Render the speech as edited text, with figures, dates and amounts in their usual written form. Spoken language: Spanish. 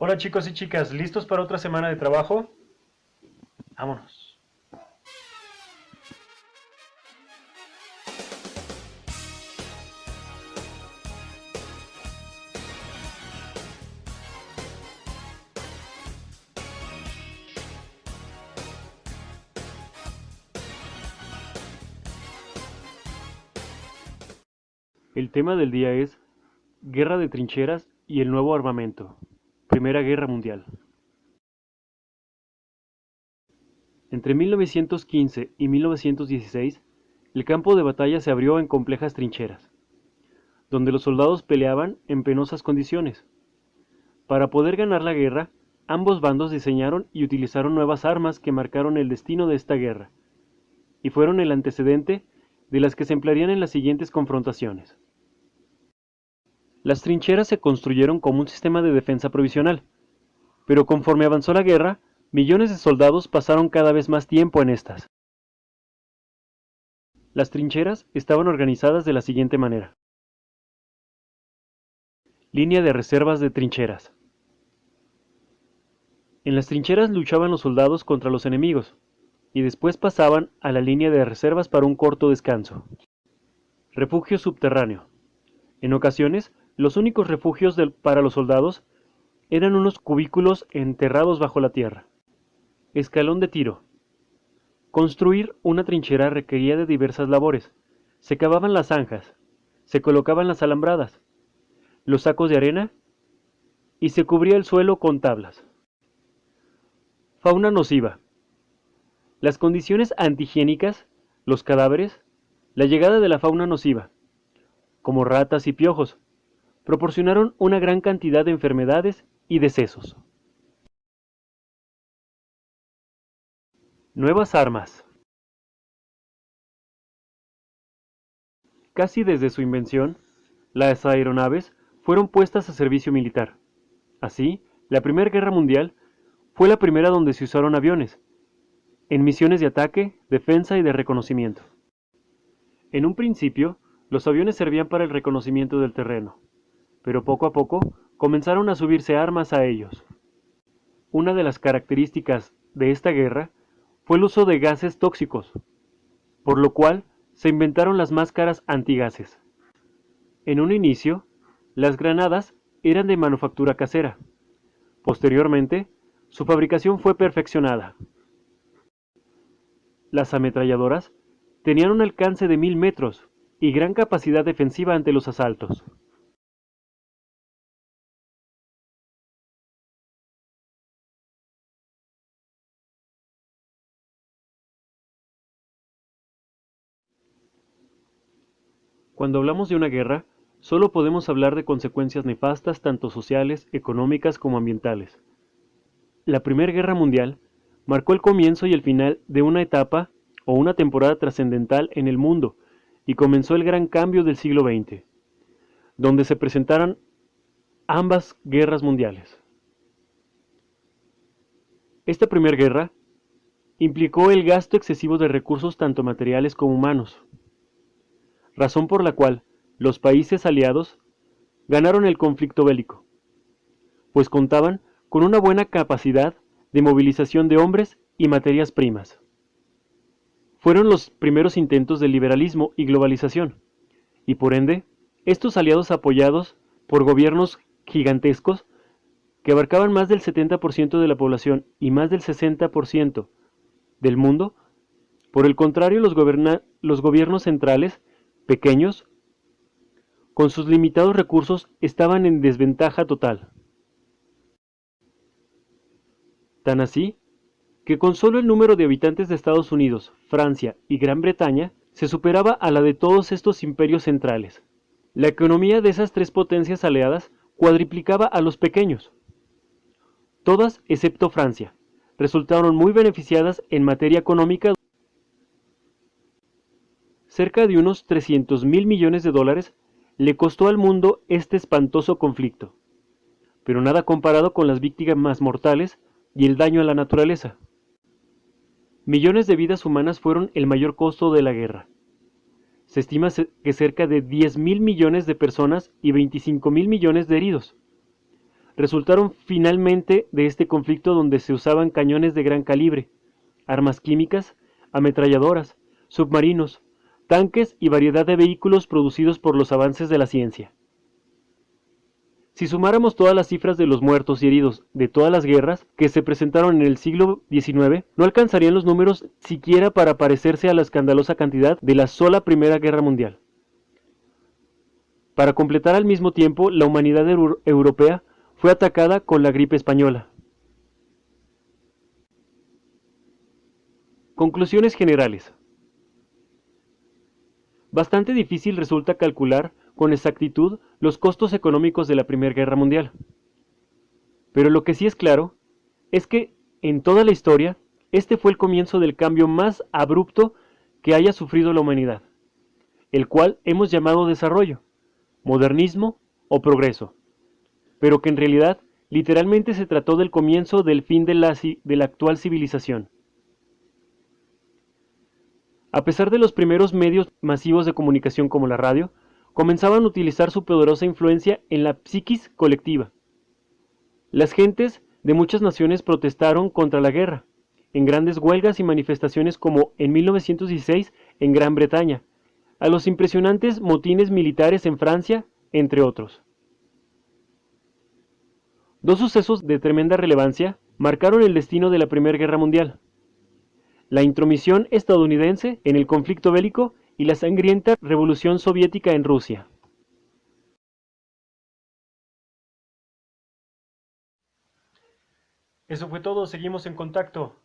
Hola chicos y chicas, ¿listos para otra semana de trabajo? Vámonos. El tema del día es Guerra de trincheras y el nuevo armamento. Primera Guerra Mundial. Entre 1915 y 1916, el campo de batalla se abrió en complejas trincheras, donde los soldados peleaban en penosas condiciones. Para poder ganar la guerra, ambos bandos diseñaron y utilizaron nuevas armas que marcaron el destino de esta guerra, y fueron el antecedente de las que se emplearían en las siguientes confrontaciones. Las trincheras se construyeron como un sistema de defensa provisional, pero conforme avanzó la guerra, millones de soldados pasaron cada vez más tiempo en estas. Las trincheras estaban organizadas de la siguiente manera. Línea de reservas de trincheras. En las trincheras luchaban los soldados contra los enemigos, y después pasaban a la línea de reservas para un corto descanso. Refugio subterráneo. En ocasiones, los únicos refugios para los soldados eran unos cubículos enterrados bajo la tierra. Escalón de tiro. Construir una trinchera requería de diversas labores. Se cavaban las zanjas, se colocaban las alambradas, los sacos de arena y se cubría el suelo con tablas. Fauna nociva. Las condiciones antihigiénicas, los cadáveres, la llegada de la fauna nociva, como ratas y piojos, proporcionaron una gran cantidad de enfermedades y decesos. Nuevas armas. Casi desde su invención, las aeronaves fueron puestas a servicio militar. Así, la Primera Guerra Mundial fue la primera donde se usaron aviones, en misiones de ataque, defensa y de reconocimiento. En un principio, los aviones servían para el reconocimiento del terreno, pero poco a poco comenzaron a subirse armas a ellos. Una de las características de esta guerra fue el uso de gases tóxicos, por lo cual se inventaron las máscaras antigases. En un inicio, las granadas eran de manufactura casera. Posteriormente, su fabricación fue perfeccionada. Las ametralladoras tenían un alcance de 1000 metros y gran capacidad defensiva ante los asaltos. Cuando hablamos de una guerra, solo podemos hablar de consecuencias nefastas tanto sociales, económicas como ambientales. La Primera Guerra Mundial marcó el comienzo y el final de una etapa o una temporada trascendental en el mundo y comenzó el gran cambio del siglo XX, donde se presentaron ambas guerras mundiales. Esta primera guerra implicó el gasto excesivo de recursos tanto materiales como humanos, razón por la cual los países aliados ganaron el conflicto bélico, pues contaban con una buena capacidad de movilización de hombres y materias primas. Fueron los primeros intentos de liberalismo y globalización, y por ende, estos aliados apoyados por gobiernos gigantescos que abarcaban más del 70% de la población y más del 60% del mundo. Por el contrario, los gobiernos centrales, pequeños, con sus limitados recursos, estaban en desventaja total. Tan así, que con solo el número de habitantes de Estados Unidos, Francia y Gran Bretaña se superaba a la de todos estos imperios centrales. La economía de esas tres potencias aliadas cuadriplicaba a los pequeños. Todas, excepto Francia, resultaron muy beneficiadas en materia económica. Cerca de unos 300.000 millones de dólares le costó al mundo este espantoso conflicto, pero nada comparado con las víctimas mortales y el daño a la naturaleza. Millones de vidas humanas fueron el mayor costo de la guerra. Se estima que cerca de 10.000 millones de personas y 25.000 millones de heridos. resultaron finalmente de este conflicto, donde se usaban cañones de gran calibre, armas químicas, ametralladoras, submarinos, tanques y variedad de vehículos producidos por los avances de la ciencia. Si sumáramos todas las cifras de los muertos y heridos de todas las guerras que se presentaron en el siglo XIX, no alcanzarían los números siquiera para parecerse a la escandalosa cantidad de la sola Primera Guerra Mundial. Para completar al mismo tiempo, la humanidad europea fue atacada con la gripe española. Conclusiones generales. Bastante difícil resulta calcular con exactitud los costos económicos de la Primera Guerra Mundial. Pero lo que sí es claro es que en toda la historia, este fue el comienzo del cambio más abrupto que haya sufrido la humanidad, el cual hemos llamado desarrollo, modernismo o progreso, pero que en realidad literalmente se trató del comienzo del fin de la actual civilización. A pesar de los primeros medios masivos de comunicación como la radio, comenzaban a utilizar su poderosa influencia en la psiquis colectiva. Las gentes de muchas naciones protestaron contra la guerra, en grandes huelgas y manifestaciones, como en 1916 en Gran Bretaña, a los impresionantes motines militares en Francia, entre otros. Dos sucesos de tremenda relevancia marcaron el destino de la Primera Guerra Mundial: la intromisión estadounidense en el conflicto bélico y la sangrienta revolución soviética en Rusia. Eso fue todo, seguimos en contacto.